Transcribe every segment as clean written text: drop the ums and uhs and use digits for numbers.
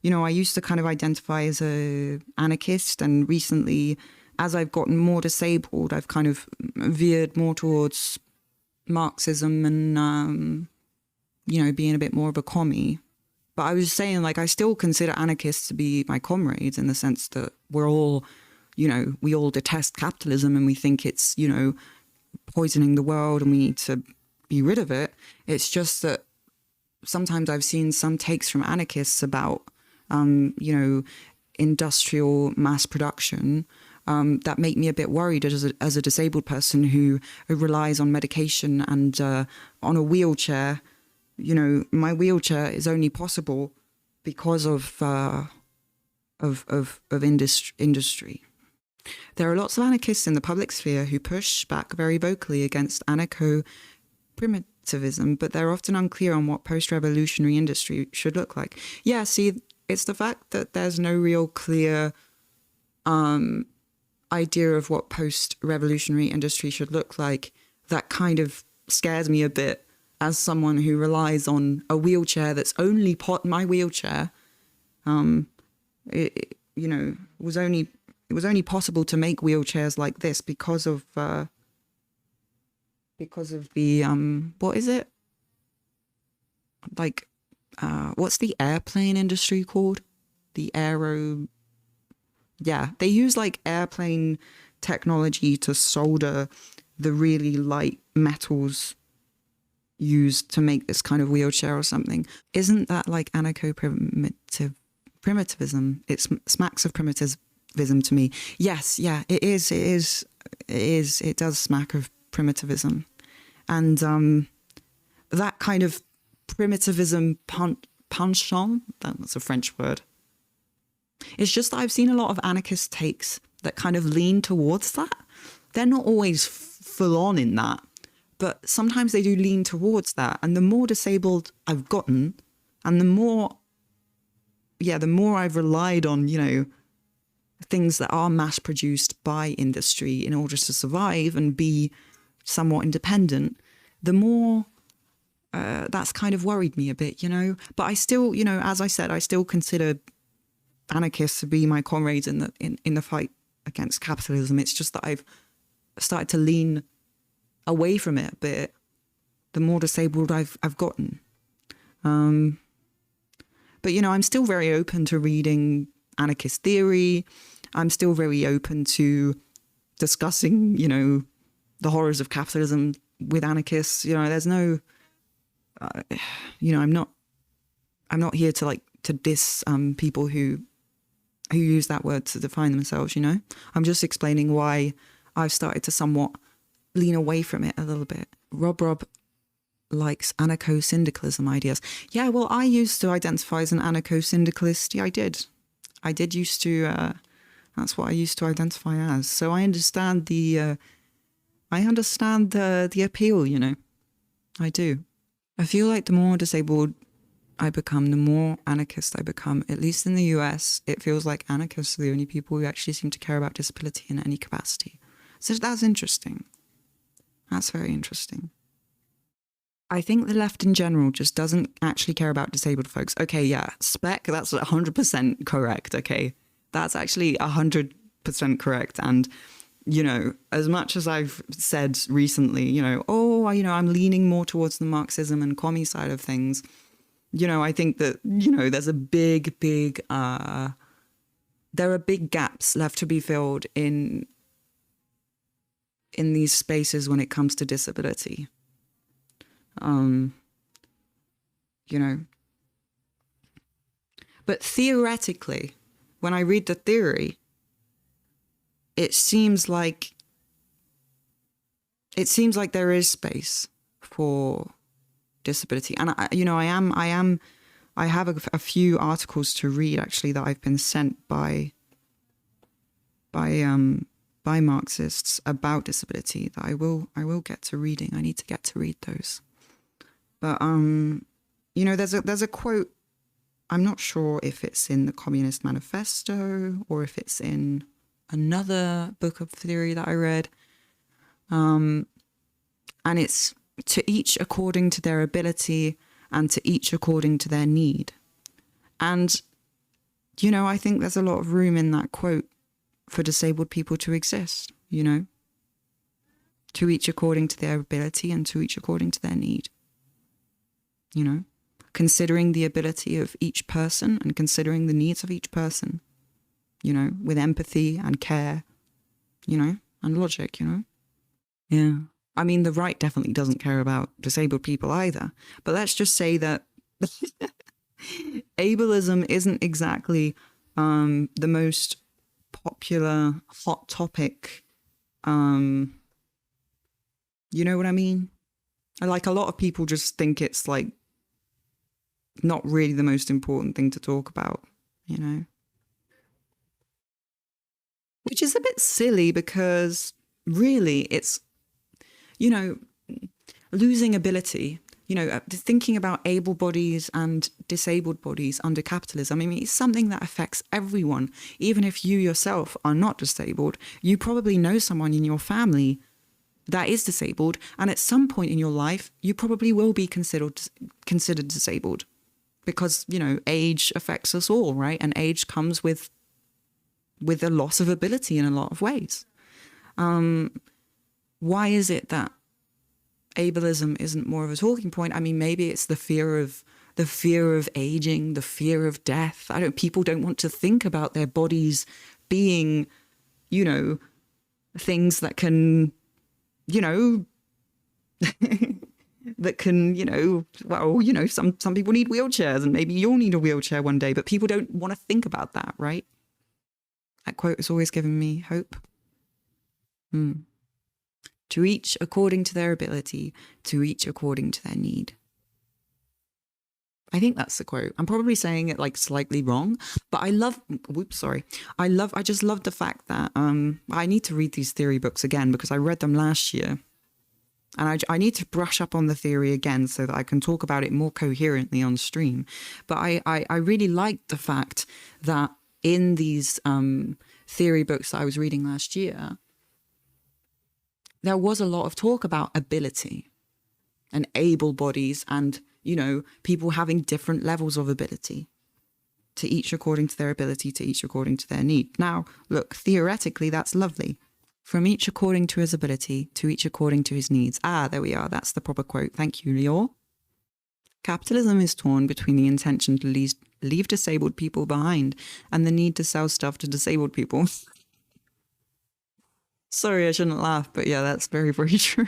I used to kind of identify as a anarchist, and recently, as I've gotten more disabled, I've kind of veered more towards Marxism and, being a bit more of a commie. But I was saying, like, I still consider anarchists to be my comrades in the sense that we're all, we all detest capitalism and we think it's, poisoning the world and we need to be rid of it. It's just that sometimes I've seen some takes from anarchists about, industrial mass production that make me a bit worried as a disabled person who relies on medication and on a wheelchair. My wheelchair is only possible because of industry. There are lots of anarchists in the public sphere who push back very vocally against anarcho-primitivism, but they're often unclear on what post-revolutionary industry should look like. Yeah, see, it's the fact that there's no real clear idea of what post-revolutionary industry should look like that kind of scares me a bit as someone who relies on a wheelchair that's only my wheelchair. It was only possible to make wheelchairs like this because of the what is it? Like, what's the airplane industry called? The aero. Yeah, they use like airplane technology to solder the really light metals used to make this kind of wheelchair or something. Isn't that like anarcho-primitivism? It smacks of primitivism to me. Yes, yeah, it is. It does smack of primitivism. And that kind of primitivism penchant, that's a French word. It's just that I've seen a lot of anarchist takes that kind of lean towards that. They're not always full on in that, but sometimes they do lean towards that. And the more disabled I've gotten, and the more I've relied on, things that are mass produced by industry in order to survive and be somewhat independent, the more that's kind of worried me a bit, But I still, as I said, I still consider anarchists to be my comrades in the fight against capitalism. It's just that I've started to lean away from it a bit the more disabled I've gotten. But I'm still very open to reading anarchist theory. I'm still very open to discussing, the horrors of capitalism with anarchists. There's no, I'm not here to diss people who use that word to define themselves, I'm just explaining why I've started to somewhat lean away from it a little bit. Rob likes anarcho-syndicalism ideas. Yeah, well, I used to identify as an anarcho-syndicalist. Yeah, I did used to, that's what I used to identify as. So I understand the appeal, I do. I feel like the more disabled I become, the more anarchist I become. At least in the US, it feels like anarchists are the only people who actually seem to care about disability in any capacity. So that's interesting. That's very interesting. I think the left in general just doesn't actually care about disabled folks. Okay, yeah, spec, that's 100% correct, okay? That's actually 100% correct. And, as much as I've said recently, I'm leaning more towards the Marxism and commie side of things, I think that, there's a big, there are big gaps left to be filled in these spaces when it comes to disability. But theoretically, when I read the theory, it seems like there is space for disability. And I have a few articles to read actually that I've been sent by Marxists about disability that I will get to reading. I need to get to read those. But there's a quote. I'm not sure if it's in the Communist Manifesto or if it's in another book of theory that I read. And it's to each according to their ability and to each according to their need. And You know, I think there's a lot of room in that quote for disabled people to exist, you know, to each according to their ability and to each according to their need, you know, considering the ability of each person and considering the needs of each person, you know, with empathy and care, you know, and logic, you know. Yeah. I mean, the right definitely doesn't care about disabled people either. But let's just say that ableism isn't exactly the most popular hot topic. You know what I mean? Like, a lot of people just think it's like not really the most important thing to talk about, you know? Which is a bit silly because really it's, you know, losing ability, you know, thinking about able bodies and disabled bodies under capitalism. I mean, it's something that affects everyone. Even if you yourself are not disabled, you probably know someone in your family that is disabled. And at some point in your life, you probably will be considered disabled because, you know, age affects us all, right? And age comes with a loss of ability in a lot of ways. Why is it that ableism isn't more of a talking point? I mean, maybe it's the fear of aging, the fear of death. People don't want to think about their bodies being, you know, things that can, you know, that can, you know, well, you know, some people need wheelchairs and maybe you'll need a wheelchair one day, but people don't want to think about that, right? That quote has always given me hope. To each according to their ability, to each according to their need. I think that's the quote. I'm probably saying it like slightly wrong, but I just love the fact that I need to read these theory books again because I read them last year. And I need to brush up on the theory again so that I can talk about it more coherently on stream. But I really liked the fact that in these theory books that I was reading last year, there was a lot of talk about ability and able bodies and, you know, people having different levels of ability, to each according to their ability, to each according to their need. Now, look, theoretically, that's lovely. From each according to his ability, to each according to his needs. Ah, there we are. That's the proper quote. Thank you, Lior. Capitalism is torn between the intention to leave disabled people behind and the need to sell stuff to disabled people. Sorry, I shouldn't laugh, but yeah, that's very, very true.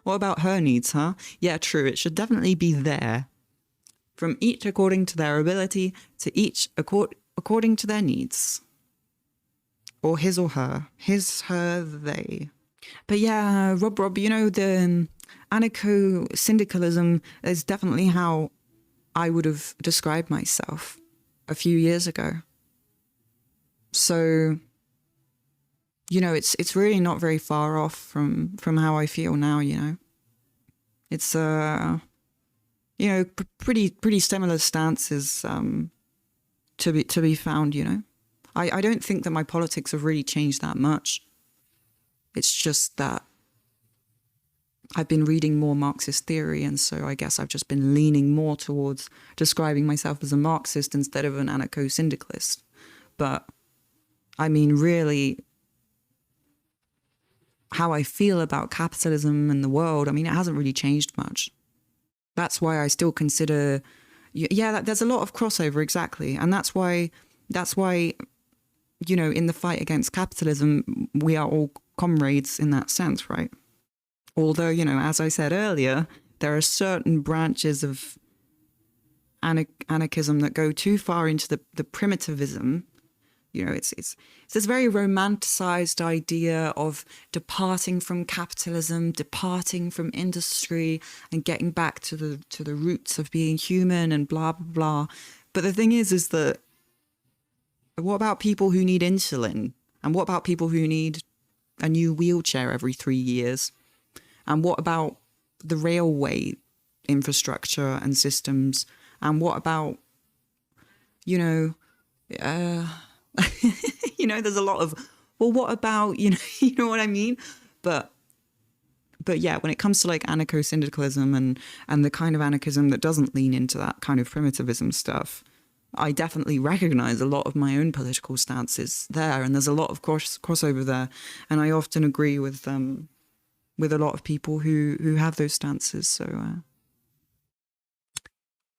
What about her needs, huh? Yeah, true. It should definitely be there. From each according to their ability, to each according to their needs. Or his or her. His, her, they. But yeah, Rob, you know, the anarcho-syndicalism is definitely how I would have described myself a few years ago. So, you know, it's really not very far off from how I feel now, you know. It's, you know, pretty similar stances to be found, you know. I don't think that my politics have really changed that much. It's just that I've been reading more Marxist theory, and so I guess I've just been leaning more towards describing myself as a Marxist instead of an anarcho-syndicalist. But, I mean, really, how I feel about capitalism and the world, I mean, it hasn't really changed much. That's why I still consider, yeah, there's a lot of crossover, exactly. And that's why, you know, in the fight against capitalism, we are all comrades in that sense, right? Although, you know, as I said earlier, there are certain branches of anarchism that go too far into the primitivism. You know, it's this very romanticized idea of departing from capitalism, departing from industry, and getting back to the roots of being human and blah blah blah. But the thing is that what about people who need insulin? And what about people who need a new wheelchair every 3 years? And what about the railway infrastructure and systems? And what about, you know, you know, there's a lot of, well, what about, you know what I mean? But yeah, when it comes to like anarcho-syndicalism and the kind of anarchism that doesn't lean into that kind of primitivism stuff, I definitely recognize a lot of my own political stances there, and there's a lot of crossover there, and I often agree with a lot of people who have those stances. So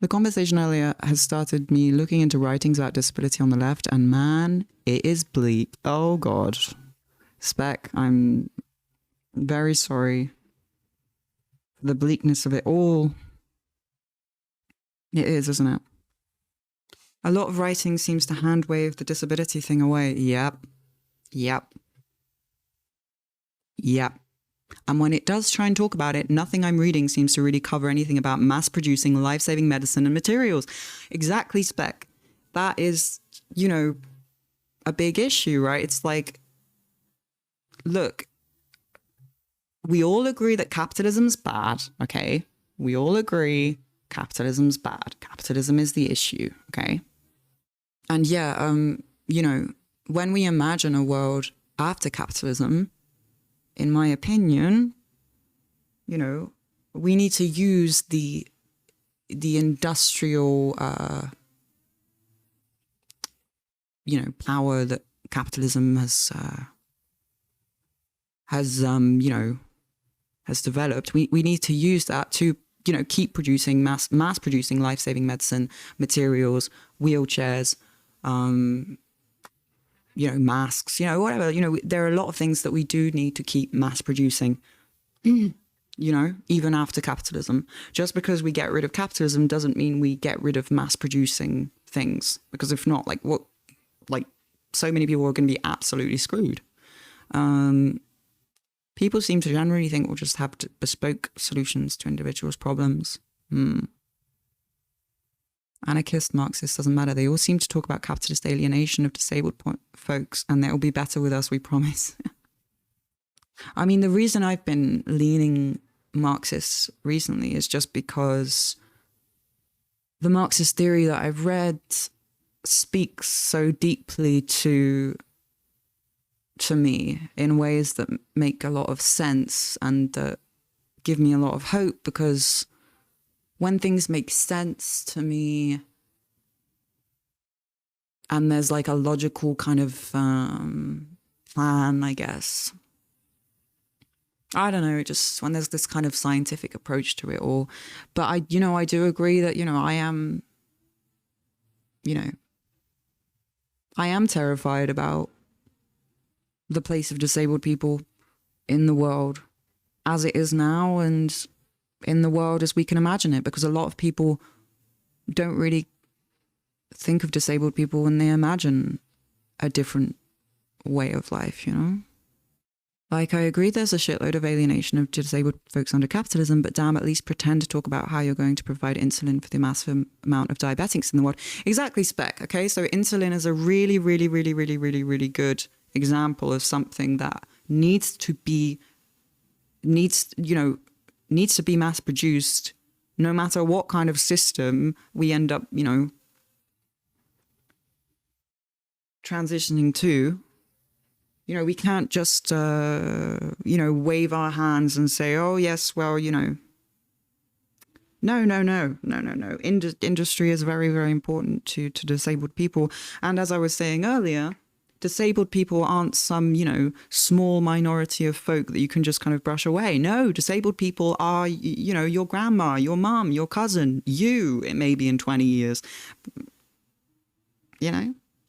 the conversation earlier has started me looking into writings about disability on the left, and man, it is bleak. Oh God, Spec, I'm very sorry for the bleakness of it all. It is, isn't it? A lot of writing seems to hand wave the disability thing away. Yep. And when it does try and talk about it, nothing I'm reading seems to really cover anything about mass-producing life-saving medicine and materials. Exactly, Spec. That is, a big issue, right? It's like, look, we all agree that capitalism's bad, okay? We all agree capitalism's bad. Capitalism is the issue, okay? And yeah, when we imagine a world after capitalism, in my opinion, we need to use the industrial, power that capitalism has developed. We need to use that to, keep producing mass producing life-saving medicine, materials, wheelchairs, masks, whatever, there are a lot of things that we do need to keep mass producing, even after capitalism. Just because we get rid of capitalism doesn't mean we get rid of mass producing things, because if not, so many people are going to be absolutely screwed. People seem to generally think we'll just have bespoke solutions to individuals' problems. Anarchist, Marxist, doesn't matter. They all seem to talk about capitalist alienation of disabled folks, and they'll be better with us, we promise. I mean, the reason I've been leaning Marxist recently is just because the Marxist theory that I've read speaks so deeply to me in ways that make a lot of sense and that give me a lot of hope, because when things make sense to me and there's like a logical kind of plan, I guess. I don't know, just when there's this kind of scientific approach to it all. But I do agree that, I am terrified about the place of disabled people in the world as it is now, and in the world as we can imagine it, because a lot of people don't really think of disabled people when they imagine a different way of life, Like, I agree there's a shitload of alienation of disabled folks under capitalism, but damn, at least pretend to talk about how you're going to provide insulin for the massive amount of diabetics in the world. Exactly, Spec, okay? So insulin is a really, really, really, really, really, really good example of something that needs to be mass produced, no matter what kind of system we end up, transitioning to. We can't just, wave our hands and say, oh, yes, well, No. Industry is very, very important to disabled people. And as I was saying earlier, disabled people aren't some, small minority of folk that you can just kind of brush away. No, disabled people are, your grandma, your mum, your cousin, you, it may be in 20 years.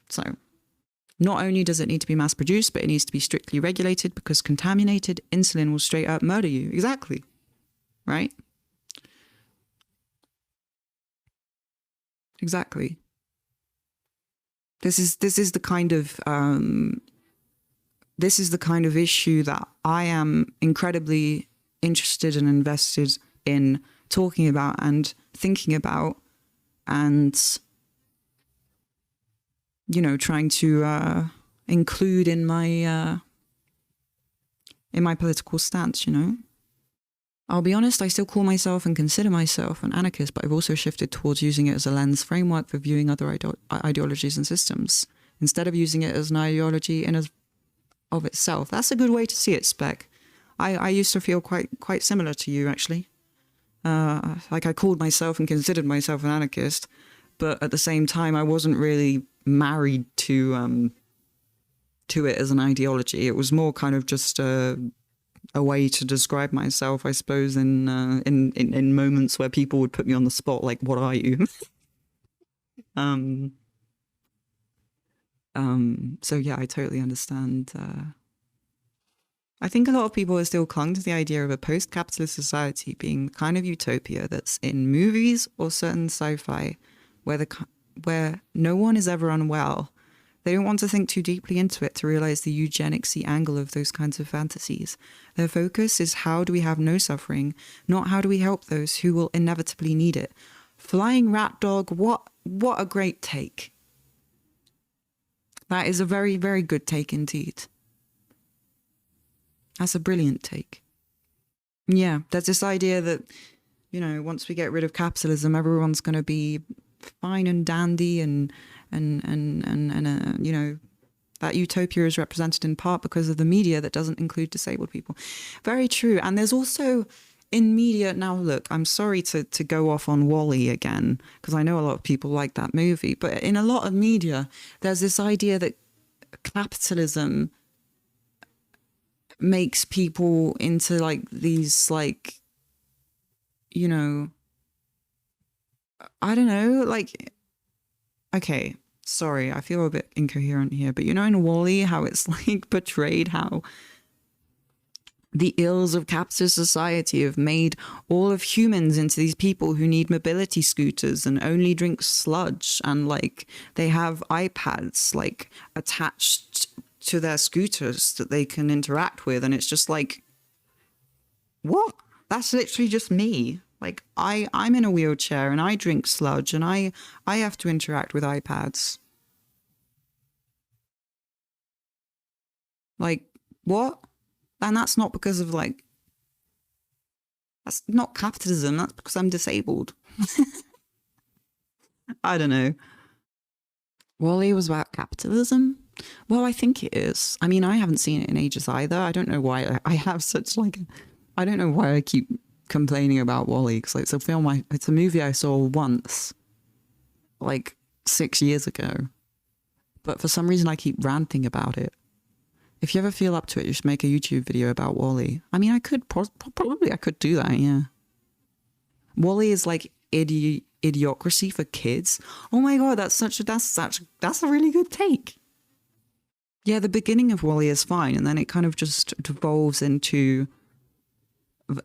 So not only does it need to be mass produced, but it needs to be strictly regulated, because contaminated insulin will straight up murder you. Exactly. Right? Exactly. This is the kind of issue that I am incredibly interested and invested in talking about and thinking about, and trying to include in my political stance. I'll be honest, I still call myself and consider myself an anarchist, but I've also shifted towards using it as a lens framework for viewing other ideologies and systems, instead of using it as an ideology in of itself. That's a good way to see it, Spec. I used to feel quite similar to you, actually. Like, I called myself and considered myself an anarchist, but at the same time, I wasn't really married to it as an ideology. It was more kind of just a way to describe myself, I suppose, in moments where people would put me on the spot, like, "What are you?" um, so yeah, I totally understand. I think a lot of people are still clung to the idea of a post-capitalist society being the kind of utopia that's in movies or certain sci-fi, where no one is ever unwell. They don't want to think too deeply into it to realize the eugenicsy angle of those kinds of fantasies. Their focus is how do we have no suffering, not how do we help those who will inevitably need it. Flying rat dog, what a great take. That is a very, very good take indeed. That's a brilliant take. Yeah, there's this idea that, you know, once we get rid of capitalism, everyone's going to be fine and dandy and you know, that utopia is represented in part because of the media that doesn't include disabled people. Very true. And there's also in media, now look, I'm sorry to go off on WALL-E again, because I know a lot of people like that movie, but in a lot of media, there's this idea that capitalism makes people into like these, like, you know, I don't know, like, okay, sorry, I feel a bit incoherent here, but you know in WALL-E how it's like portrayed how the ills of capitalist society have made all of humans into these people who need mobility scooters and only drink sludge, and like they have iPads like attached to their scooters that they can interact with, and it's just like, what? That's literally just me. Like I'm in a wheelchair and I drink sludge and I have to interact with iPads. Like, what? And that's not because of like, that's not capitalism. That's because I'm disabled. I don't know. WALL-E was about capitalism? Well, I think it is. I mean, I haven't seen it in ages either. I don't know why I have such like, I don't know why I keep complaining about WALL-E, because it's a film, it's a movie I saw once, like 6 years ago. But for some reason I keep ranting about it. If you ever feel up to it, you should make a YouTube video about WALL-E. I mean, I could probably I could do that, yeah. WALL-E is like idiocracy for kids. Oh my god, that's a really good take. Yeah, the beginning of WALL-E is fine, and then it kind of just devolves into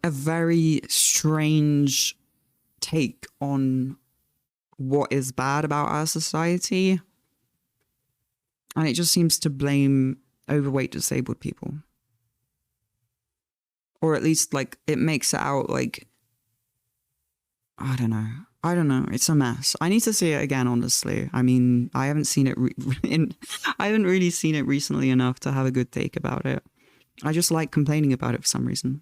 a very strange take on what is bad about our society. And it just seems to blame overweight disabled people. Or at least like it makes it out like, I don't know. It's a mess. I need to see it again, honestly. I mean, I haven't seen it I haven't really seen it recently enough to have a good take about it. I just like complaining about it for some reason.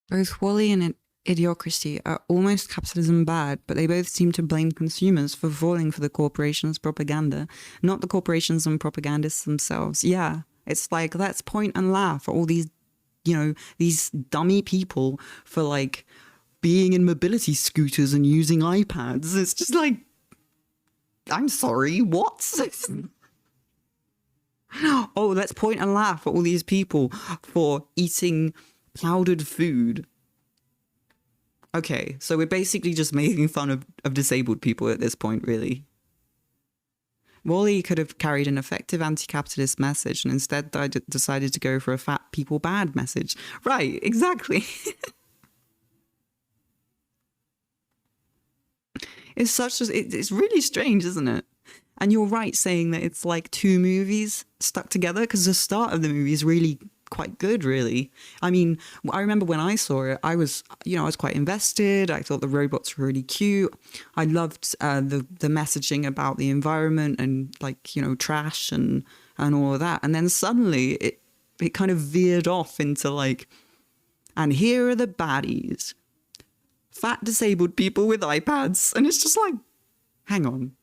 Both WALL-E and Idiocracy are almost capitalism bad, but they both seem to blame consumers for falling for the corporations' propaganda, not the corporations and propagandists themselves. Yeah, it's like, let's point and laugh at all these, you know, these dummy people for like being in mobility scooters and using iPads. It's just like, I'm sorry, what? Oh, let's point and laugh at all these people for eating powdered food. Okay, so we're basically just making fun of disabled people at this point, really. WALL-E could have carried an effective anti-capitalist message, and instead decided to go for a fat people bad message. Right, exactly. It's really strange, isn't it? And you're right saying that it's like two movies stuck together, because the start of the movie is really quite good, really. I mean, I remember when I saw it, I was quite invested. I thought the robots were really cute. I loved the messaging about the environment and like, you know, trash and all of that. And then suddenly it kind of veered off into like, and here are the baddies. Fat disabled people with iPads. And it's just like, hang on.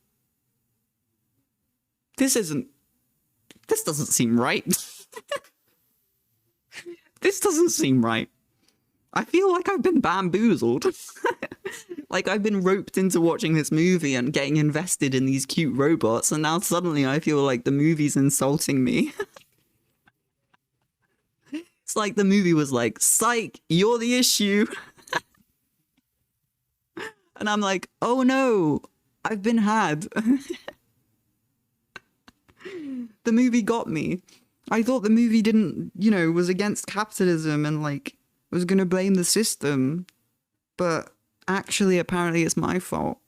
This doesn't seem right. This doesn't seem right. I feel like I've been bamboozled. Like, I've been roped into watching this movie and getting invested in these cute robots, and now suddenly I feel like the movie's insulting me. It's like the movie was like, psych, you're the issue. And I'm like, oh no, I've been had. The movie got me. I thought the movie didn't, you know, was against capitalism and like was going to blame the system. But actually, apparently it's my fault.